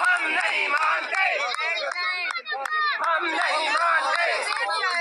ہم نہیں مانتے، ہم نہیں مانتے، ہم نہیں مانتے،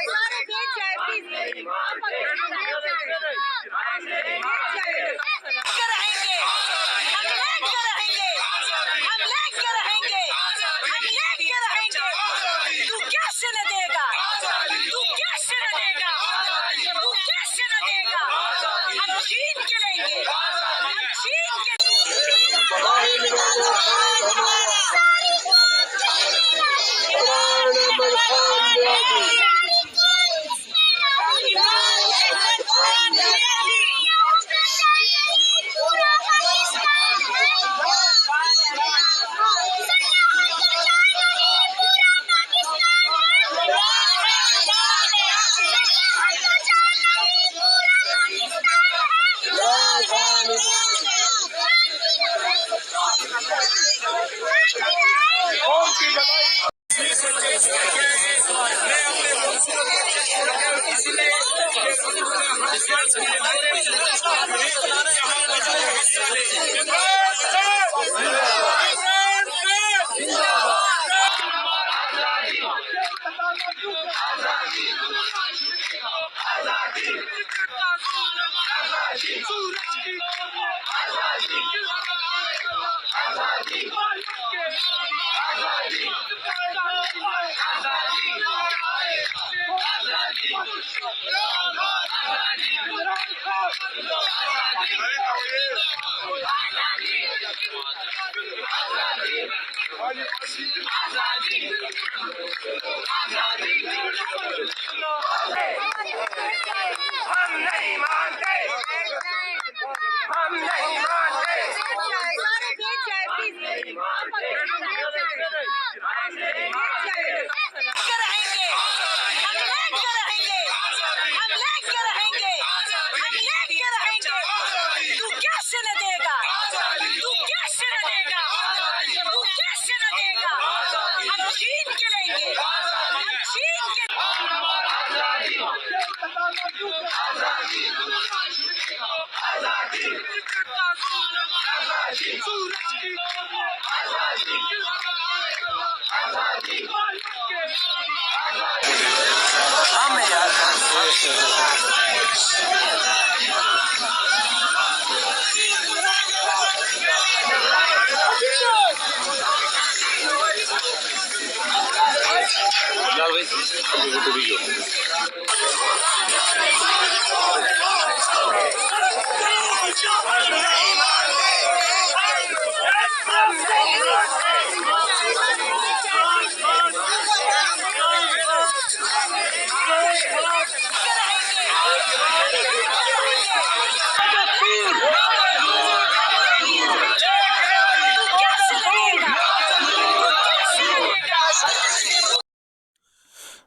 ہم نہیں مانتے،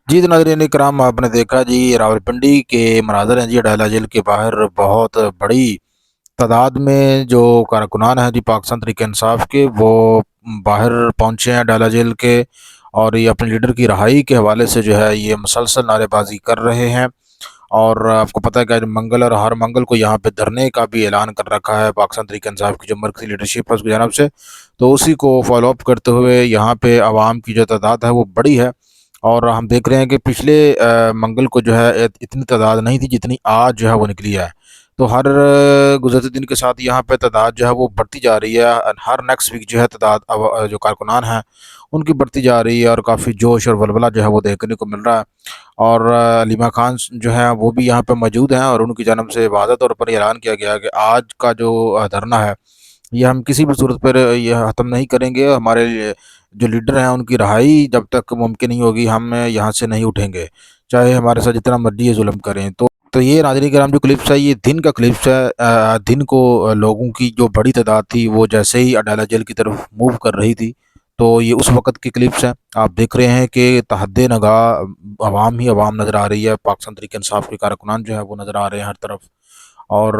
جی تو ناظرین کرام، آپ نے دیکھا جی راولپنڈی کے مناظر ہیں جی ڈالہ جیل کے باہر بہت بڑی تعداد میں جو کارکنان ہیں جی پاکستان تحریک انصاف کے، وہ باہر پہنچے ہیں ڈالہ جیل کے، اور یہ اپنے لیڈر کی رہائی کے حوالے سے جو ہے یہ مسلسل نعرے بازی کر رہے ہیں۔ اور آپ کو پتہ ہے کہ منگل اور ہر منگل کو یہاں پہ دھرنے کا بھی اعلان کر رکھا ہے پاکستان تحریک انصاف کی جو مرکزی لیڈرشپ ہے اس کی جانب سے، تو اسی کو فالو اپ کرتے ہوئے یہاں پہ عوام کی جو تعداد ہے وہ بڑی ہے۔ اور ہم دیکھ رہے ہیں کہ پچھلے منگل کو جو ہے اتنی تعداد نہیں تھی جتنی آج جو ہے وہ نکلی ہے، تو ہر گزرتے دن کے ساتھ یہاں پہ تعداد جو ہے وہ بڑھتی جا رہی ہے، ہر نیکسٹ ویک جو ہے تعداد جو کارکنان ہیں ان کی بڑھتی جا رہی ہے، اور کافی جوش اور ولولہ جو ہے وہ دیکھنے کو مل رہا ہے۔ اور علیمہ خان جو ہیں وہ بھی یہاں پہ موجود ہیں، اور ان کی جانب سے واضح طور پر یہ اعلان کیا گیا کہ آج کا جو دھرنا ہے یہ ہم کسی بھی صورت پر یہ ختم نہیں کریں گے، ہمارے جو لیڈر ہیں ان کی رہائی جب تک ممکن نہیں ہوگی ہم یہاں سے نہیں اٹھیں گے، چاہے ہمارے ساتھ جتنا مرضی یہ ظلم کریں۔ تو یہ ناظرین کرام جو کلپس ہے یہ دن کا کلپس ہے، دن کو لوگوں کی جو بڑی تعداد تھی وہ جیسے ہی ڈالہ جیل کی طرف موو کر رہی تھی، تو یہ اس وقت کی کلپس ہیں۔ آپ دیکھ رہے ہیں کہ تحد نگاہ عوام ہی عوام نظر آ رہی ہے، پاکستان تحریک انصاف کے کارکنان جو ہے وہ نظر آ رہے ہیں ہر طرف، اور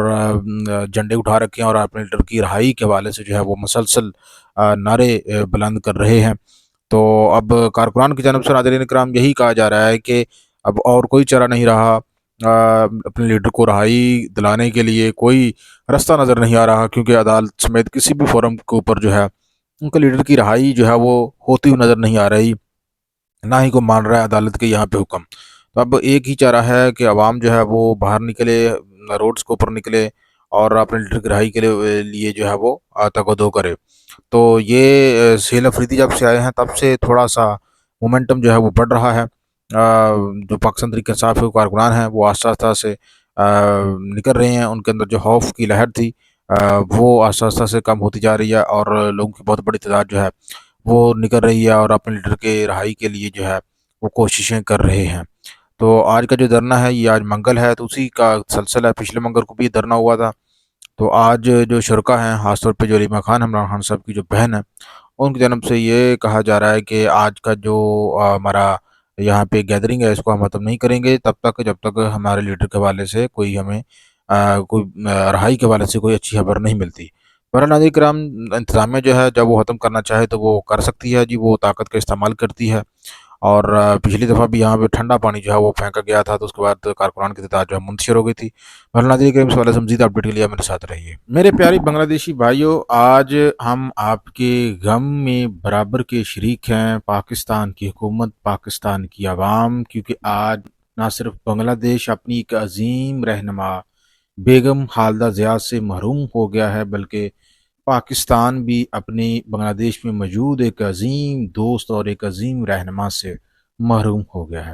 جھنڈے اٹھا رکھے ہیں اور اپنے لیڈر کی رہائی کے حوالے سے جو ہے وہ مسلسل نعرے بلند کر رہے ہیں۔ تو اب کارکنان کی جانب سے ناظرین کرام یہی کہا جا رہا ہے کہ اب اور کوئی چارہ نہیں رہا، اپنے لیڈر کو رہائی دلانے کے لیے کوئی رستہ نظر نہیں آ رہا، کیونکہ عدالت سمیت کسی بھی فورم کے اوپر جو ہے ان کے لیڈر کی رہائی جو ہے وہ ہوتی ہوئی نظر نہیں آ رہی، نہ ہی کو مان رہا ہے عدالت کے یہاں پہ حکم۔ تو اب ایک ہی چارہ ہے کہ عوام جو ہے وہ باہر نکلے، روڈز کے اوپر نکلے اور اپنے لیڈر کی رہائی کے لیے جو ہے وہ تگودو کرے۔ تو یہ سیل افریدی جب سے آئے ہیں تب سے تھوڑا سا مومنٹم جو ہے وہ بڑھ رہا ہے۔ جو پاکستان تحریک انصاف کے کارکنان ہیں وہ آہستہ آہستہ سے نکل رہے ہیں، ان کے اندر جو خوف کی لہر تھی وہ آہستہ آہستہ سے کم ہوتی جا رہی ہے، اور لوگوں کی بہت بڑی تعداد جو ہے وہ نکل رہی ہے اور اپنے لیڈر کے رہائی کے لیے جو ہے وہ کوششیں کر رہے ہیں۔ تو آج کا جو دھرنا ہے یہ آج منگل ہے، تو اسی کا سلسلہ ہے۔ پچھلے منگل کو بھی دھرنا ہوا تھا، تو آج جو شرکا ہیں خاص طور پہ جو علیمہ خان عمران خان صاحب کی جو بہن ہے ان کی جانب سے یہ کہا جا رہا ہے کہ آج کا جو ہمارا یہاں پہ گیدرنگ ہے اس کو ہم ختم نہیں کریں گے تب تک جب تک ہمارے لیڈر کے حوالے سے کوئی ہمیں رہائی کے حوالے سے کوئی اچھی خبر نہیں ملتی۔ بہرحال ناظرین کرام، انتظامیہ جو ہے جب وہ ختم کرنا چاہے تو وہ کر سکتی ہے جی، وہ طاقت کا استعمال کرتی ہے، اور پچھلی دفعہ بھی یہاں پہ ٹھنڈا پانی جو ہے وہ پھینکا گیا تھا تو اس کے بعد کارکنان کی تعداد جو ہے منتشر ہو گئی تھی۔ بہرحال ناظرین کریم، اس حوالے سے مزید اپڈیٹ کے لیے میرے ساتھ رہیے۔ میرے پیارے بنگلہ دیشی بھائیوں، آج ہم آپ کے غم میں برابر کے شریک ہیں، پاکستان کی حکومت، پاکستان کی عوام، کیونکہ آج نہ صرف بنگلہ دیش اپنی ایک عظیم رہنما بیگم خالدہ ضیاء سے محروم ہو گیا ہے، بلکہ پاکستان بھی اپنی بنگلہ دیش میں موجود ایک عظیم دوست اور ایک عظیم رہنما سے محروم ہو گیا ہے۔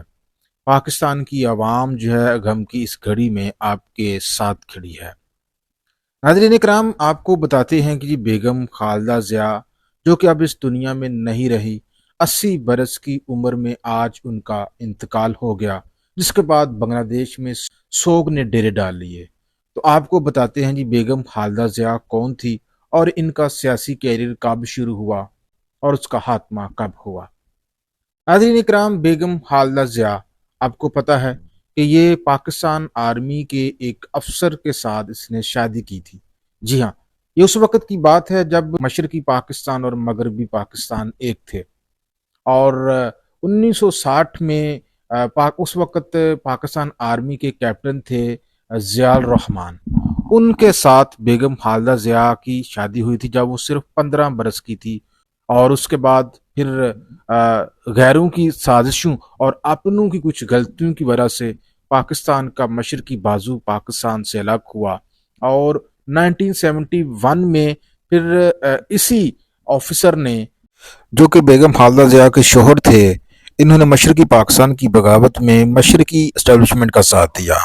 پاکستان کی عوام جو ہے غم کی اس گھڑی میں آپ کے ساتھ کھڑی ہے۔ ناظرین کرام، آپ کو بتاتے ہیں کہ جی بیگم خالدہ ضیاء جو کہ اب اس دنیا میں نہیں رہی، 80 برس کی عمر میں آج ان کا انتقال ہو گیا، جس کے بعد بنگلہ دیش میں سوگ نے ڈیرے ڈال لیے۔ تو آپ کو بتاتے ہیں جی بیگم خالدہ ضیاء کون تھی اور ان کا سیاسی کیریئر کب شروع ہوا اور اس کا خاتمہ کب ہوا۔ ناظرین اکرام، بیگم خالدہ ضیاء آپ کو پتہ ہے کہ یہ پاکستان آرمی کے ایک افسر کے ساتھ اس نے شادی کی تھی۔ جی ہاں، یہ اس وقت کی بات ہے جب مشرقی پاکستان اور مغربی پاکستان ایک تھے، اور 1960 میں اس وقت پاکستان آرمی کے کیپٹن تھے ضیاء الرحمن۔ ان کے ساتھ بیگم خالدہ ضیاء کی شادی ہوئی تھی جب وہ صرف 15 برس کی تھی، اور اس کے بعد پھر غیروں کی سازشوں اور اپنوں کی کچھ غلطیوں کی وجہ سے پاکستان کا مشرقی بازو پاکستان سے الگ ہوا، اور 1971 میں پھر اسی آفیسر نے جو کہ بیگم خالدہ ضیاء کے شوہر تھے، انہوں نے مشرقی پاکستان کی بغاوت میں مشرقی اسٹیبلشمنٹ کا ساتھ دیا۔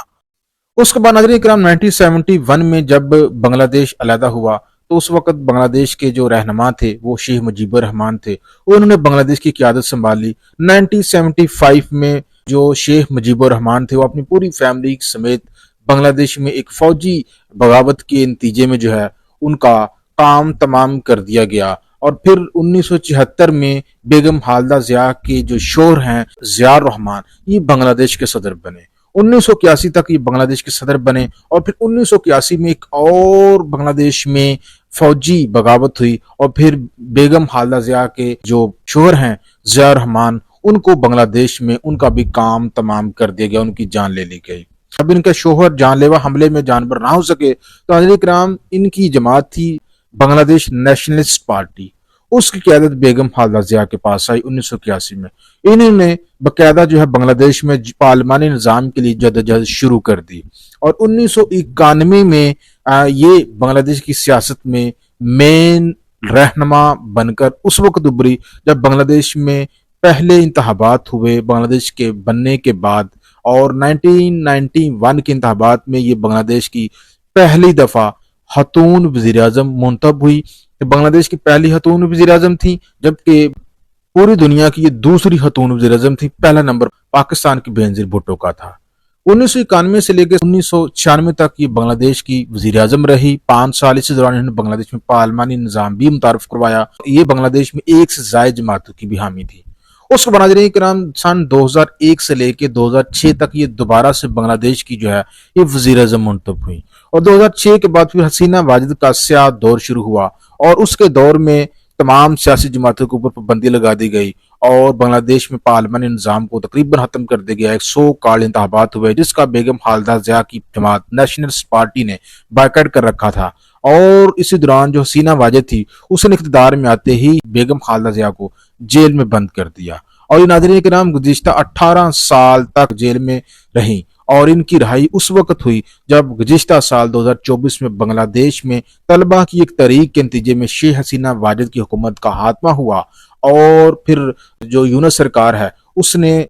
اس کے بعد ناظرین کرام 1971 میں جب بنگلہ دیش علیحدہ ہوا تو اس وقت بنگلہ دیش کے جو رہنما تھے وہ شیخ مجیب الرحمان تھے، انہوں نے بنگلہ دیش کی قیادت سنبھالی۔ 1975 میں جو شیخ مجیب الرحمان تھے وہ اپنی پوری فیملی سمیت بنگلہ دیش میں ایک فوجی بغاوت کے نتیجے میں جو ہے ان کا کام تمام کر دیا گیا، اور پھر 1976 میں بیگم خالدہ ضیاء کے جو شوہر ہیں ضیاء الرحمان، یہ بنگلہ دیش کے صدر بنے۔ 1981 تک یہ بنگلہ دیش کے صدر بنے، اور پھر 1981 میں ایک اور بنگلہ دیش میں فوجی بغاوت ہوئی، اور پھر بیگم خالدہ ضیاء کے جو شوہر ہیں ضیاء الرحمان، ان کو بنگلہ دیش میں ان کا بھی کام تمام کر دیا گیا، ان کی جان لے لی گئی۔ اب ان کا شوہر جان لیوا حملے میں جانبر نہ ہو سکے تو ناظرین کرام ان کی جماعت تھی بنگلہ دیش نیشنلسٹ پارٹی، اس کی قیادت بیگم خالدہ ضیاء کے پاس آئی 1981 میں۔ انہوں نے باقاعدہ جو ہے بنگلہ دیش میں پارلیمانی نظام کے لیے جدوجہد شروع کر دی، اور 1991 میں یہ بنگلہ دیش کی سیاست میں مین رہنما بن کر اس وقت ابھری جب بنگلہ دیش میں پہلے انتخابات ہوئے بنگلہ دیش کے بننے کے بعد، اور 1991 کے انتخابات میں یہ بنگلہ دیش کی پہلی دفعہ خاتون وزیر اعظم منتخب ہوئی۔ بنگلہ دیش کی پہلی خاتون وزیر اعظم تھی، جبکہ پوری دنیا کی یہ دوسری خاتون وزیر اعظم تھی۔ پہلا نمبر پاکستان کی بینظیر بھٹو کا تھا۔ 1991 سے لے کے 1996 تک یہ بنگلہ دیش کی وزیر اعظم رہی۔ 5 سال اس دوران انہوں نے بنگلہ دیش میں پارلیمانی نظام بھی متعارف کروایا۔ یہ بنگلہ دیش میں ایک سے زائد جماعتوں کی بھی حامی تھی۔ اس کے ناظرین کرام سن 2001 سے لے کے 2006 تک یہ دوبارہ سے بنگلہ دیش کی جو ہے یہ وزیر اعظم منتخب ہوئی، اور 2006 کے بعد پھر حسینہ واجد کا سیاہ دور شروع ہوا، اور اس کے دور میں تمام سیاسی جماعتوں کے اوپر پابندی لگا دی گئی، اور بنگلہ دیش میں پارلیمانی نظام کو تقریباً ختم کر دیا گیا۔ 100 کال انتخابات ہوئے جس کا بیگم خالدہ ضیاء کی جماعت نیشنلسٹ پارٹی نے بائیکاٹ کر رکھا تھا، اور اسی دوران جو حسینہ واجد تھی اس نے اقتدار میں آتے ہی بیگم خالدہ ضیاء کو جیل میں بند کر دیا، اور یہ ناظرین کرام گزشتہ 18 سال تک جیل میں رہیں، اور ان کی رہائی اس وقت ہوئی جب گزشتہ سال 2024 میں بنگلہ دیش میں طلبہ کی ایک تحریک کے نتیجے میں شیخ حسینہ واجد کی حکومت کا خاتمہ ہوا، اور پھر جو یونس سرکار ہے اس نے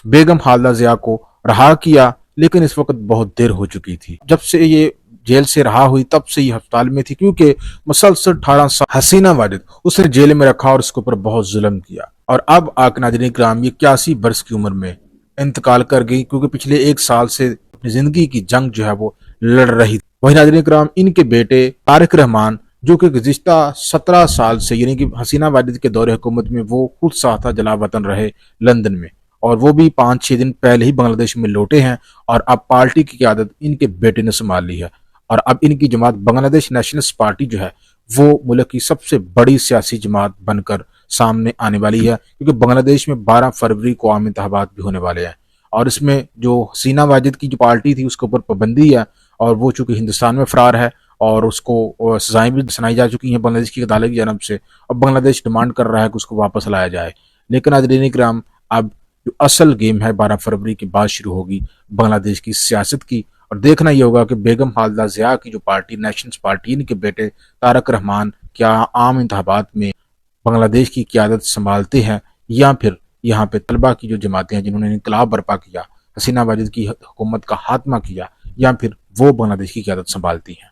بیگم خالدہ ضیاء کو رہا کیا، لیکن اس وقت بہت دیر ہو چکی تھی۔ جب سے یہ جیل سے رہا ہوئی تب سے یہ ہسپتال میں تھی، کیونکہ مسلسل 18 سال حسینہ واجد اس نے جیل میں رکھا اور اس کے اوپر بہت ظلم کیا، اور اب آج ناظرین کرام یہ 81 برس کی عمر میں انتقال کر گئی، کیونکہ پچھلے 1 سال سے اپنی زندگی کی جنگ جو ہے وہ لڑ رہی تھی۔ وہی ناظرین کرام ان کے بیٹے طارق رحمان جو کہ گزشتہ 17 سال سے یعنی کہ حسینہ واجد کے دور حکومت میں وہ خود ساختہ جلا وطن رہے لندن میں، اور وہ بھی 5-6 دن پہلے ہی بنگلہ دیش میں لوٹے ہیں، اور اب پارٹی کی قیادت ان کے بیٹے نے سنبھال لی ہے، اور اب ان کی جماعت بنگلہ دیش نیشنلسٹ پارٹی جو ہے وہ ملک کی سب سے بڑی سیاسی جماعت بن کر سامنے آنے والی ہے، کیونکہ بنگلہ دیش میں 12 فروری کو عام انتخابات بھی ہونے والے ہیں، اور اس میں جو حسینہ واجد کی جو پارٹی تھی اس کے اوپر پابندی ہے، اور وہ چونکہ ہندوستان میں فرار ہے اور اس کو سزائیں بھی سنائی جا چکی ہیں بنگلہ دیش کی عدالت کی جانب سے، اور بنگلہ دیش ڈیمانڈ کر رہا ہے کہ اس کو واپس لایا جائے، لیکن ناظرین کرام اب جو اصل گیم ہے 12 فروری کے بعد شروع ہوگی بنگلہ دیش کی سیاست کی، اور دیکھنا یہ ہوگا کہ بیگم خالدہ ضیاء کی جو پارٹی نیشنلسٹ پارٹی ان کے بیٹے طارق رحمان کیا عام انتخابات میں بنگلہ دیش کی قیادت سنبھالتے ہیں، یا پھر یہاں پہ طلبہ کی جو جماعتیں ہیں جنہوں نے انقلاب برپا کیا، حسینہ واجد کی حکومت کا خاتمہ کیا، یا پھر وہ بنگلہ دیش کی قیادت سنبھالتی ہیں۔